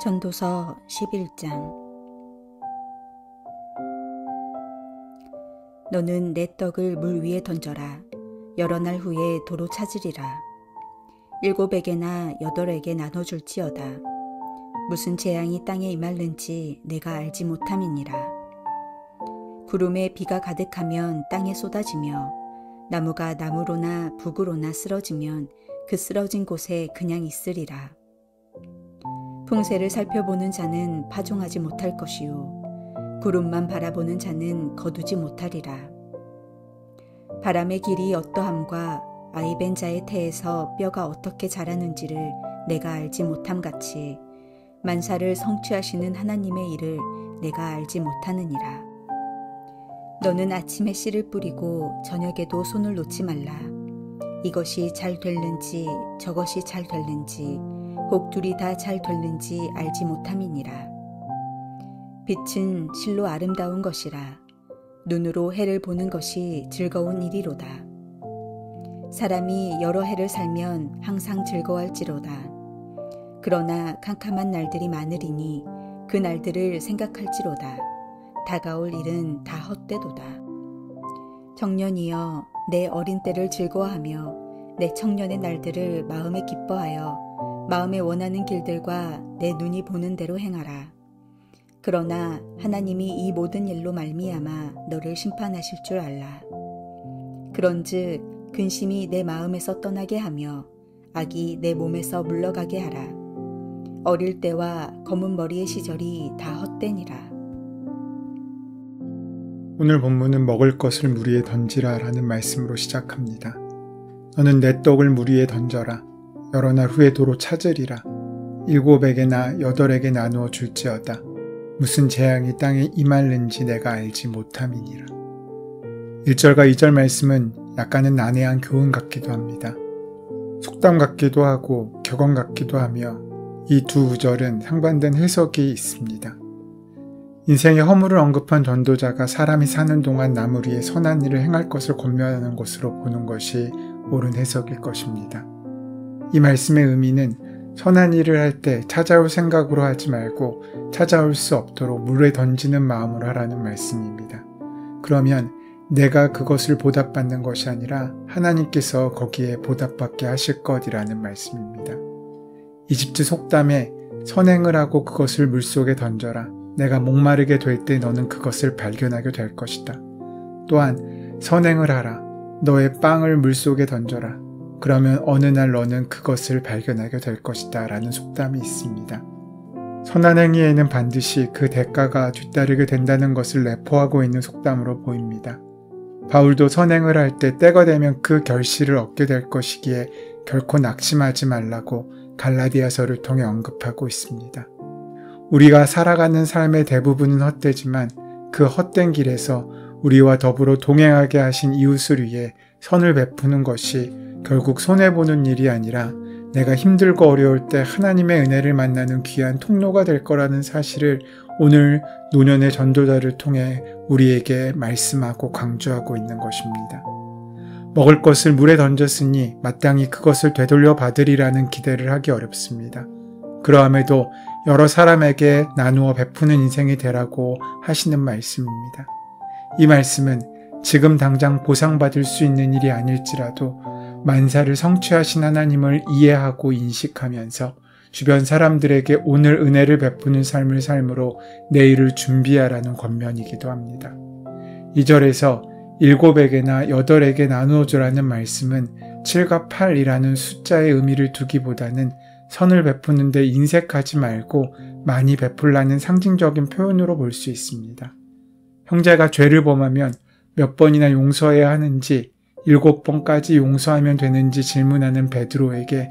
전도서 11장. 너는 내 떡을 물 위에 던져라. 여러 날 후에 도로 찾으리라. 7에게나 8에게 나눠줄지어다. 무슨 재앙이 땅에 임할는지 내가 알지 못함이니라. 구름에 비가 가득하면 땅에 쏟아지며 나무가 나무로나 북으로나 쓰러지면 그 쓰러진 곳에 그냥 있으리라. 풍세를 살펴보는 자는 파종하지 못할 것이요 구름만 바라보는 자는 거두지 못하리라. 바람의 길이 어떠함과 아이벤 자의 태에서 뼈가 어떻게 자라는지를 내가 알지 못함같이 만사를 성취하시는 하나님의 일을 내가 알지 못하느니라. 너는 아침에 씨를 뿌리고 저녁에도 손을 놓지 말라. 이것이 잘 될는지 저것이 잘 될는지 혹 둘이 다 잘 될는지 알지 못함이니라. 빛은 실로 아름다운 것이라. 눈으로 해를 보는 것이 즐거운 일이로다. 사람이 여러 해를 살면 항상 즐거워할지로다. 그러나 캄캄한 날들이 많으리니 그 날들을 생각할지로다. 다가올 일은 다 헛되도다. 청년이여, 내 어린 때를 즐거워하며 내 청년의 날들을 마음에 기뻐하여 마음에 원하는 길들과 내 눈이 보는 대로 행하라. 그러나 하나님이 이 모든 일로 말미암아 너를 심판하실 줄 알라. 그런즉 근심이 내 마음에서 떠나게 하며 악이 내 몸에서 물러가게 하라. 어릴 때와 검은 머리의 시절이 다 헛되니라. 오늘 본문은 먹을 것을 물 위에 던지라 라는 말씀으로 시작합니다. 너는 내 떡을 물 위에 던져라. 여러 날 후에 도로 찾으리라. 7에게나 8에게 나누어 줄지어다. 무슨 재앙이 땅에 임할는지 내가 알지 못함이니라. 1절과 2절 말씀은 약간은 난해한 교훈 같기도 합니다. 속담 같기도 하고 격언 같기도 하며 이 두 구절은 상반된 해석이 있습니다. 인생의 허물을 언급한 전도자가 사람이 사는 동안 나무 위에 선한 일을 행할 것을 권면하는 것으로 보는 것이 옳은 해석일 것입니다. 이 말씀의 의미는 선한 일을 할 때 찾아올 생각으로 하지 말고 찾아올 수 없도록 물에 던지는 마음으로 하라는 말씀입니다. 그러면 내가 그것을 보답받는 것이 아니라 하나님께서 거기에 보답받게 하실 것이라는 말씀입니다. 이집트 속담에 선행을 하고 그것을 물속에 던져라. 내가 목마르게 될 때 너는 그것을 발견하게 될 것이다. 또한 선행을 하라. 너의 빵을 물속에 던져라. 그러면 어느 날 너는 그것을 발견하게 될 것이다 라는 속담이 있습니다. 선한 행위에는 반드시 그 대가가 뒤따르게 된다는 것을 내포하고 있는 속담으로 보입니다. 바울도 선행을 할 때 때가 되면 그 결실을 얻게 될 것이기에 결코 낙심하지 말라고 갈라디아서를 통해 언급하고 있습니다. 우리가 살아가는 삶의 대부분은 헛되지만 그 헛된 길에서 우리와 더불어 동행하게 하신 이웃을 위해 선을 베푸는 것이 결국 손해보는 일이 아니라 내가 힘들고 어려울 때 하나님의 은혜를 만나는 귀한 통로가 될 거라는 사실을 오늘 노년의 전도자를 통해 우리에게 말씀하고 강조하고 있는 것입니다. 먹을 것을 물에 던졌으니 마땅히 그것을 되돌려 받으리라는 기대를 하기 어렵습니다. 그러함에도 여러 사람에게 나누어 베푸는 인생이 되라고 하시는 말씀입니다. 이 말씀은 지금 당장 보상받을 수 있는 일이 아닐지라도 만사를 성취하신 하나님을 이해하고 인식하면서 주변 사람들에게 오늘 은혜를 베푸는 삶을 삶으로 내일을 준비하라는 권면이기도 합니다. 2절에서 7에게나 8에게 나누어 주라는 말씀은 7과 8이라는 숫자의 의미를 두기보다는 선을 베푸는 데 인색하지 말고 많이 베풀라는 상징적인 표현으로 볼 수 있습니다. 형제가 죄를 범하면 몇 번이나 용서해야 하는지 7번까지 용서하면 되는지 질문하는 베드로에게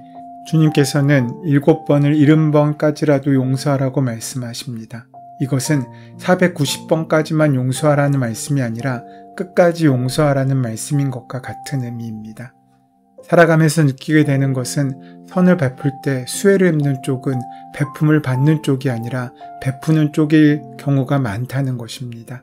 주님께서는 7번을 70번까지라도 용서하라고 말씀하십니다. 이것은 490번까지만 용서하라는 말씀이 아니라 끝까지 용서하라는 말씀인 것과 같은 의미입니다. 살아가면서 느끼게 되는 것은 선을 베풀 때 수혜를 입는 쪽은 베품을 받는 쪽이 아니라 베푸는 쪽일 경우가 많다는 것입니다.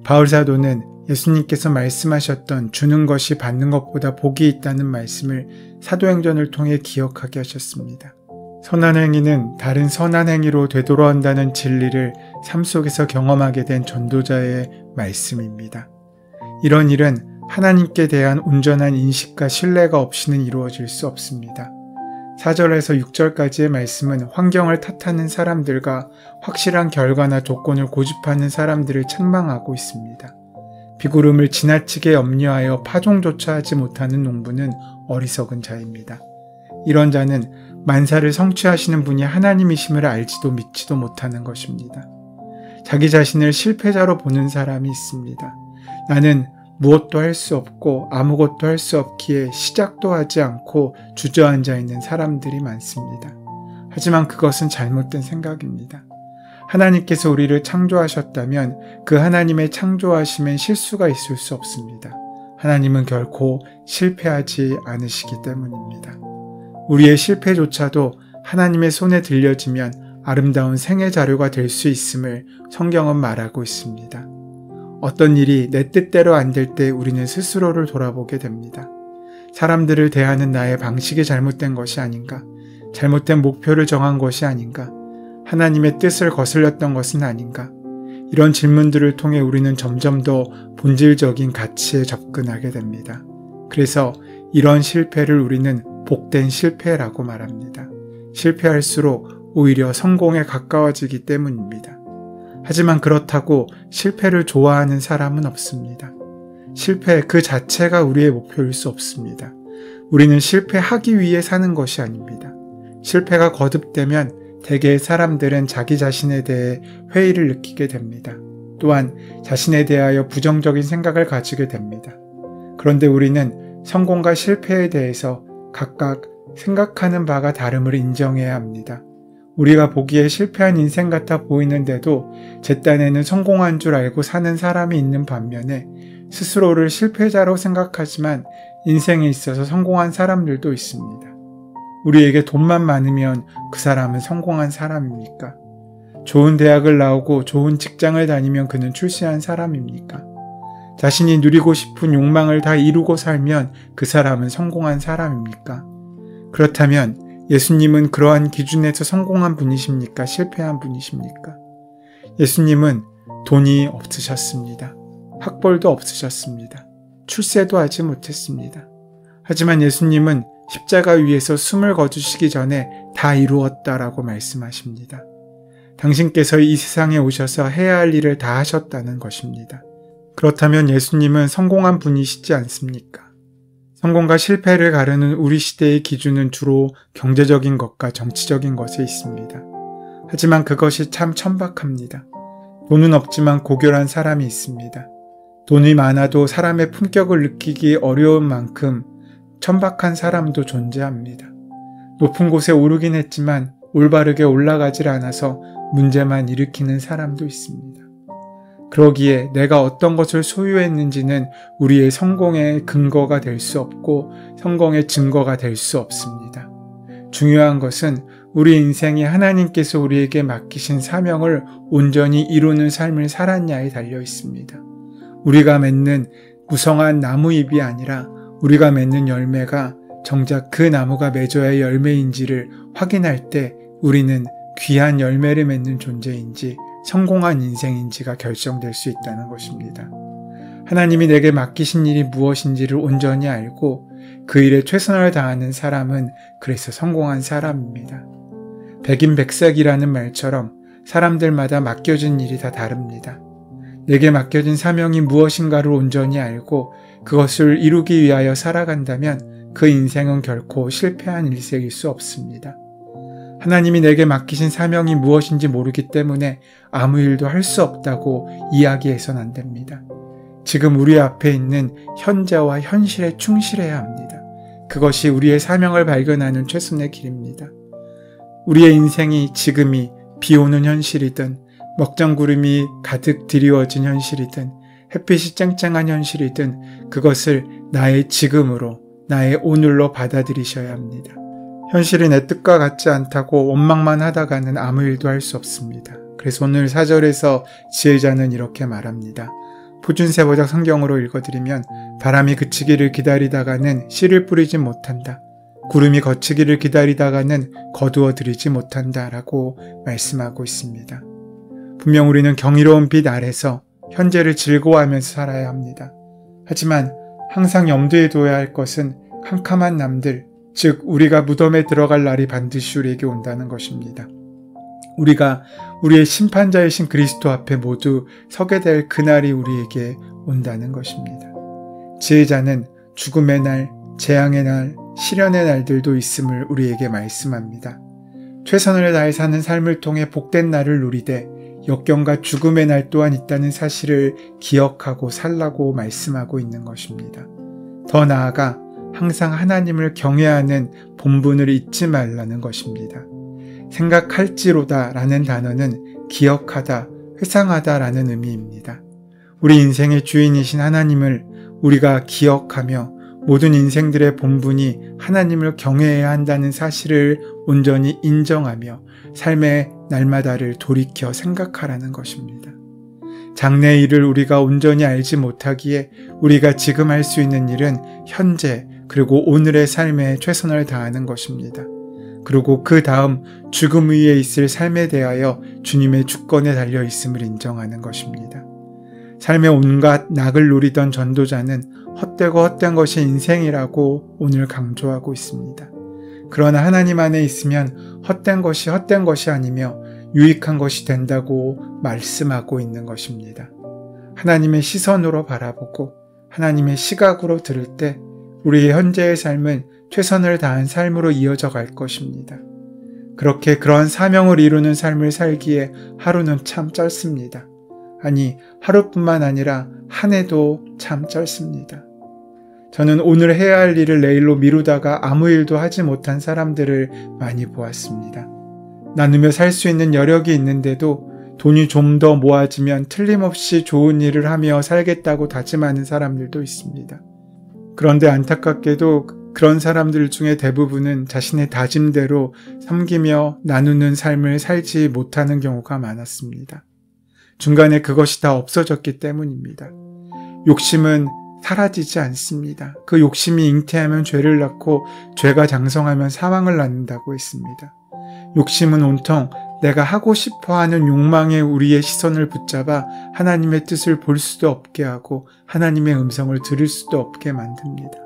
바울 사도는 예수님께서 말씀하셨던 주는 것이 받는 것보다 복이 있다는 말씀을 사도행전을 통해 기억하게 하셨습니다. 선한 행위는 다른 선한 행위로 되돌아온다는 진리를 삶 속에서 경험하게 된 전도자의 말씀입니다. 이런 일은 하나님께 대한 온전한 인식과 신뢰가 없이는 이루어질 수 없습니다. 4절에서 6절까지의 말씀은 환경을 탓하는 사람들과 확실한 결과나 조건을 고집하는 사람들을 책망하고 있습니다. 비구름을 지나치게 염려하여 파종조차 하지 못하는 농부는 어리석은 자입니다. 이런 자는 만사를 성취하시는 분이 하나님이심을 알지도 믿지도 못하는 것입니다. 자기 자신을 실패자로 보는 사람이 있습니다. 나는 무엇도 할 수 없고 아무것도 할 수 없기에 시작도 하지 않고 주저앉아 있는 사람들이 많습니다. 하지만 그것은 잘못된 생각입니다. 하나님께서 우리를 창조하셨다면 그 하나님의 창조하심엔 실수가 있을 수 없습니다. 하나님은 결코 실패하지 않으시기 때문입니다. 우리의 실패조차도 하나님의 손에 들려지면 아름다운 생애 자료가 될 수 있음을 성경은 말하고 있습니다. 어떤 일이 내 뜻대로 안 될 때 우리는 스스로를 돌아보게 됩니다. 사람들을 대하는 나의 방식이 잘못된 것이 아닌가? 잘못된 목표를 정한 것이 아닌가? 하나님의 뜻을 거슬렸던 것은 아닌가? 이런 질문들을 통해 우리는 점점 더 본질적인 가치에 접근하게 됩니다. 그래서 이런 실패를 우리는 복된 실패라고 말합니다. 실패할수록 오히려 성공에 가까워지기 때문입니다. 하지만 그렇다고 실패를 좋아하는 사람은 없습니다. 실패 그 자체가 우리의 목표일 수 없습니다. 우리는 실패하기 위해 사는 것이 아닙니다. 실패가 거듭되면 대개의 사람들은 자기 자신에 대해 회의를 느끼게 됩니다. 또한 자신에 대하여 부정적인 생각을 가지게 됩니다. 그런데 우리는 성공과 실패에 대해서 각각 생각하는 바가 다름을 인정해야 합니다. 우리가 보기에 실패한 인생 같아 보이는데도 제 딴에는 성공한 줄 알고 사는 사람이 있는 반면에 스스로를 실패자로 생각하지만 인생에 있어서 성공한 사람들도 있습니다. 우리에게 돈만 많으면 그 사람은 성공한 사람입니까? 좋은 대학을 나오고 좋은 직장을 다니면 그는 출세한 사람입니까? 자신이 누리고 싶은 욕망을 다 이루고 살면 그 사람은 성공한 사람입니까? 그렇다면 예수님은 그러한 기준에서 성공한 분이십니까? 실패한 분이십니까? 예수님은 돈이 없으셨습니다. 학벌도 없으셨습니다. 출세도 하지 못했습니다. 하지만 예수님은 십자가 위에서 숨을 거두시기 전에 다 이루었다라고 말씀하십니다. 당신께서 이 세상에 오셔서 해야 할 일을 다 하셨다는 것입니다. 그렇다면 예수님은 성공한 분이시지 않습니까? 성공과 실패를 가르는 우리 시대의 기준은 주로 경제적인 것과 정치적인 것에 있습니다. 하지만 그것이 참 천박합니다. 돈은 없지만 고결한 사람이 있습니다. 돈이 많아도 사람의 품격을 느끼기 어려운 만큼 천박한 사람도 존재합니다. 높은 곳에 오르긴 했지만 올바르게 올라가질 않아서 문제만 일으키는 사람도 있습니다. 그러기에 내가 어떤 것을 소유했는지는 우리의 성공의 근거가 될 수 없고 성공의 증거가 될 수 없습니다. 중요한 것은 우리 인생이 하나님께서 우리에게 맡기신 사명을 온전히 이루는 삶을 살았냐에 달려 있습니다. 우리가 맺는 무성한 나무잎이 아니라 우리가 맺는 열매가 정작 그 나무가 맺어야 할 열매인지를 확인할 때 우리는 귀한 열매를 맺는 존재인지 성공한 인생인지가 결정될 수 있다는 것입니다. 하나님이 내게 맡기신 일이 무엇인지를 온전히 알고 그 일에 최선을 다하는 사람은 그래서 성공한 사람입니다. 백인백색이라는 말처럼 사람들마다 맡겨진 일이 다 다릅니다. 내게 맡겨진 사명이 무엇인가를 온전히 알고 그것을 이루기 위하여 살아간다면 그 인생은 결코 실패한 일생일 수 없습니다. 하나님이 내게 맡기신 사명이 무엇인지 모르기 때문에 아무 일도 할 수 없다고 이야기해서는 안 됩니다. 지금 우리 앞에 있는 현재와 현실에 충실해야 합니다. 그것이 우리의 사명을 발견하는 최선의 길입니다. 우리의 인생이 지금이 비 오는 현실이든 먹장구름이 가득 드리워진 현실이든 햇빛이 쨍쨍한 현실이든 그것을 나의 지금으로 나의 오늘로 받아들이셔야 합니다. 현실이 내 뜻과 같지 않다고 원망만 하다가는 아무 일도 할 수 없습니다. 그래서 오늘 4절에서 지혜자는 이렇게 말합니다. 표준세번역 성경으로 읽어드리면 바람이 그치기를 기다리다가는 씨를 뿌리지 못한다. 구름이 거치기를 기다리다가는 거두어 들이지 못한다 라고 말씀하고 있습니다. 분명 우리는 경이로운 빛 아래서 현재를 즐거워하면서 살아야 합니다. 하지만 항상 염두에 둬야 할 것은 캄캄한 남들, 즉 우리가 무덤에 들어갈 날이 반드시 우리에게 온다는 것입니다. 우리가 우리의 심판자이신 그리스도 앞에 모두 서게 될 그날이 우리에게 온다는 것입니다. 지혜자는 죽음의 날, 재앙의 날, 시련의 날들도 있음을 우리에게 말씀합니다. 최선을 다해 사는 삶을 통해 복된 날을 누리되 역경과 죽음의 날 또한 있다는 사실을 기억하고 살라고 말씀하고 있는 것입니다. 더 나아가 항상 하나님을 경외하는 본분을 잊지 말라는 것입니다. 생각할지로다 라는 단어는 기억하다, 회상하다 라는 의미입니다. 우리 인생의 주인이신 하나님을 우리가 기억하며 모든 인생들의 본분이 하나님을 경외해야 한다는 사실을 온전히 인정하며 삶의 날마다를 돌이켜 생각하라는 것입니다. 장래의 일을 우리가 온전히 알지 못하기에 우리가 지금 할 수 있는 일은 현재 그리고 오늘의 삶에 최선을 다하는 것입니다. 그리고 그 다음 죽음 위에 있을 삶에 대하여 주님의 주권에 달려 있음을 인정하는 것입니다. 삶의 온갖 낙을 누리던 전도자는 헛되고 헛된 것이 인생이라고 오늘 강조하고 있습니다. 그러나 하나님 안에 있으면 헛된 것이 아니며 유익한 것이 된다고 말씀하고 있는 것입니다. 하나님의 시선으로 바라보고 하나님의 시각으로 들을 때 우리의 현재의 삶은 최선을 다한 삶으로 이어져 갈 것입니다. 그렇게 그러한 사명을 이루는 삶을 살기에 하루는 참 짧습니다. 아니, 하루뿐만 아니라 한 해도 참 짧습니다. 저는 오늘 해야 할 일을 내일로 미루다가 아무 일도 하지 못한 사람들을 많이 보았습니다. 나누며 살 수 있는 여력이 있는데도 돈이 좀 더 모아지면 틀림없이 좋은 일을 하며 살겠다고 다짐하는 사람들도 있습니다. 그런데 안타깝게도 그런 사람들 중에 대부분은 자신의 다짐대로 섬기며 나누는 삶을 살지 못하는 경우가 많았습니다. 중간에 그것이 다 없어졌기 때문입니다. 욕심은 사라지지 않습니다. 그 욕심이 잉태하면 죄를 낳고 죄가 장성하면 사망을 낳는다고 했습니다. 욕심은 온통 내가 하고 싶어하는 욕망에 우리의 시선을 붙잡아 하나님의 뜻을 볼 수도 없게 하고 하나님의 음성을 들을 수도 없게 만듭니다.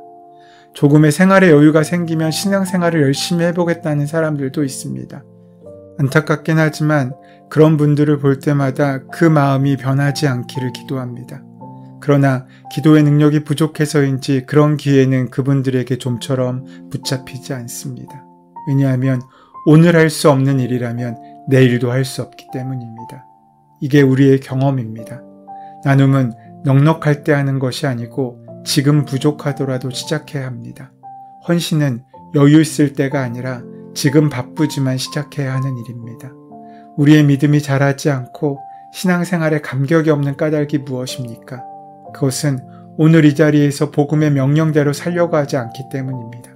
조금의 생활의 여유가 생기면 신앙생활을 열심히 해보겠다는 사람들도 있습니다. 안타깝긴 하지만 그런 분들을 볼 때마다 그 마음이 변하지 않기를 기도합니다. 그러나 기도의 능력이 부족해서인지 그런 기회는 그분들에게 좀처럼 붙잡히지 않습니다. 왜냐하면 오늘 할 수 없는 일이라면 내일도 할 수 없기 때문입니다. 이게 우리의 경험입니다. 나눔은 넉넉할 때 하는 것이 아니고 지금 부족하더라도 시작해야 합니다. 헌신은 여유 있을 때가 아니라 지금 바쁘지만 시작해야 하는 일입니다. 우리의 믿음이 자라지 않고 신앙생활에 감격이 없는 까닭이 무엇입니까? 그것은 오늘 이 자리에서 복음의 명령대로 살려고 하지 않기 때문입니다.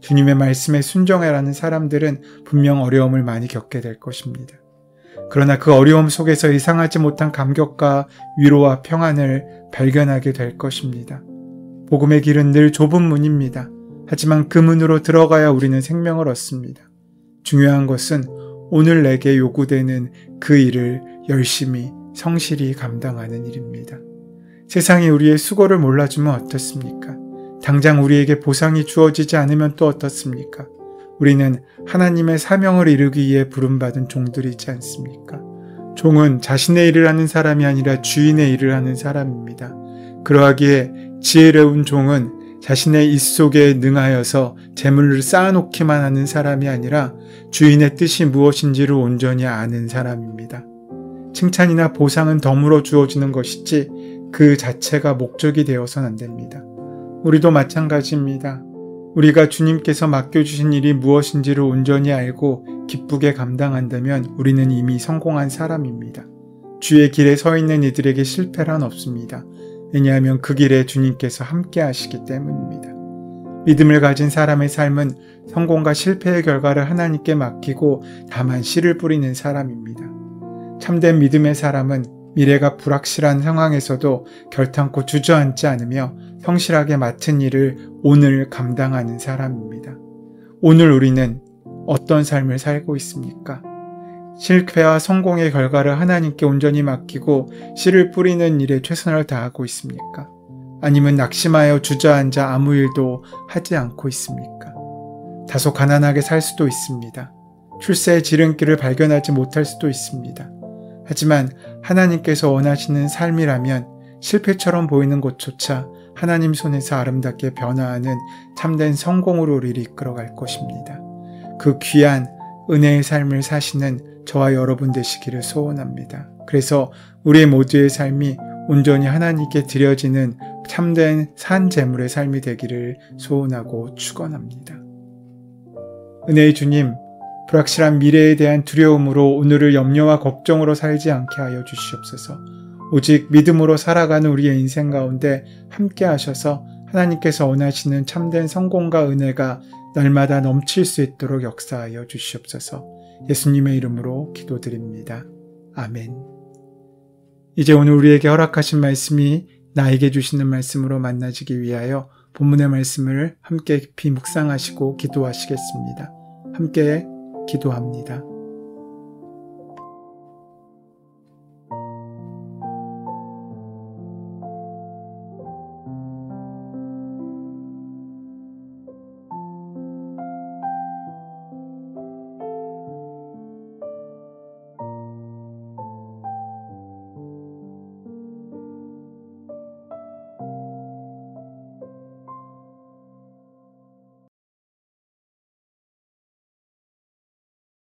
주님의 말씀에 순종해라는 사람들은 분명 어려움을 많이 겪게 될 것입니다. 그러나 그 어려움 속에서 예상하지 못한 감격과 위로와 평안을 발견하게 될 것입니다. 복음의 길은 늘 좁은 문입니다. 하지만 그 문으로 들어가야 우리는 생명을 얻습니다. 중요한 것은 오늘 내게 요구되는 그 일을 열심히 성실히 감당하는 일입니다. 세상이 우리의 수고를 몰라주면 어떻습니까? 당장 우리에게 보상이 주어지지 않으면 또 어떻습니까? 우리는 하나님의 사명을 이루기 위해 부름받은 종들이지 않습니까? 종은 자신의 일을 하는 사람이 아니라 주인의 일을 하는 사람입니다. 그러하기에 지혜로운 종은 자신의 입 속에 능하여서 재물을 쌓아놓기만 하는 사람이 아니라 주인의 뜻이 무엇인지를 온전히 아는 사람입니다. 칭찬이나 보상은 덤으로 주어지는 것이지 그 자체가 목적이 되어서는 안 됩니다. 우리도 마찬가지입니다. 우리가 주님께서 맡겨주신 일이 무엇인지를 온전히 알고 기쁘게 감당한다면 우리는 이미 성공한 사람입니다. 주의 길에 서 있는 이들에게 실패란 없습니다. 왜냐하면 그 길에 주님께서 함께 하시기 때문입니다. 믿음을 가진 사람의 삶은 성공과 실패의 결과를 하나님께 맡기고 다만 씨를 뿌리는 사람입니다. 참된 믿음의 사람은 미래가 불확실한 상황에서도 결탄코 주저앉지 않으며 성실하게 맡은 일을 오늘 감당하는 사람입니다. 오늘 우리는 어떤 삶을 살고 있습니까? 실패와 성공의 결과를 하나님께 온전히 맡기고 씨를 뿌리는 일에 최선을 다하고 있습니까? 아니면 낙심하여 주저앉아 아무 일도 하지 않고 있습니까? 다소 가난하게 살 수도 있습니다. 출세의 지름길을 발견하지 못할 수도 있습니다. 하지만 하나님께서 원하시는 삶이라면 실패처럼 보이는 것조차 하나님 손에서 아름답게 변화하는 참된 성공으로 우리를 이끌어갈 것입니다. 그 귀한 은혜의 삶을 사시는 저와 여러분 되시기를 소원합니다. 그래서 우리 모두의 삶이 온전히 하나님께 드려지는 참된 산 제물의 삶이 되기를 소원하고 축원합니다. 은혜의 주님, 불확실한 미래에 대한 두려움으로 오늘을 염려와 걱정으로 살지 않게 하여 주시옵소서. 오직 믿음으로 살아가는 우리의 인생 가운데 함께 하셔서 하나님께서 원하시는 참된 성공과 은혜가 날마다 넘칠 수 있도록 역사하여 주시옵소서. 예수님의 이름으로 기도드립니다. 아멘. 이제 오늘 우리에게 허락하신 말씀이 나에게 주시는 말씀으로 만나지기 위하여 본문의 말씀을 함께 깊이 묵상하시고 기도하시겠습니다. 함께 기도합니다.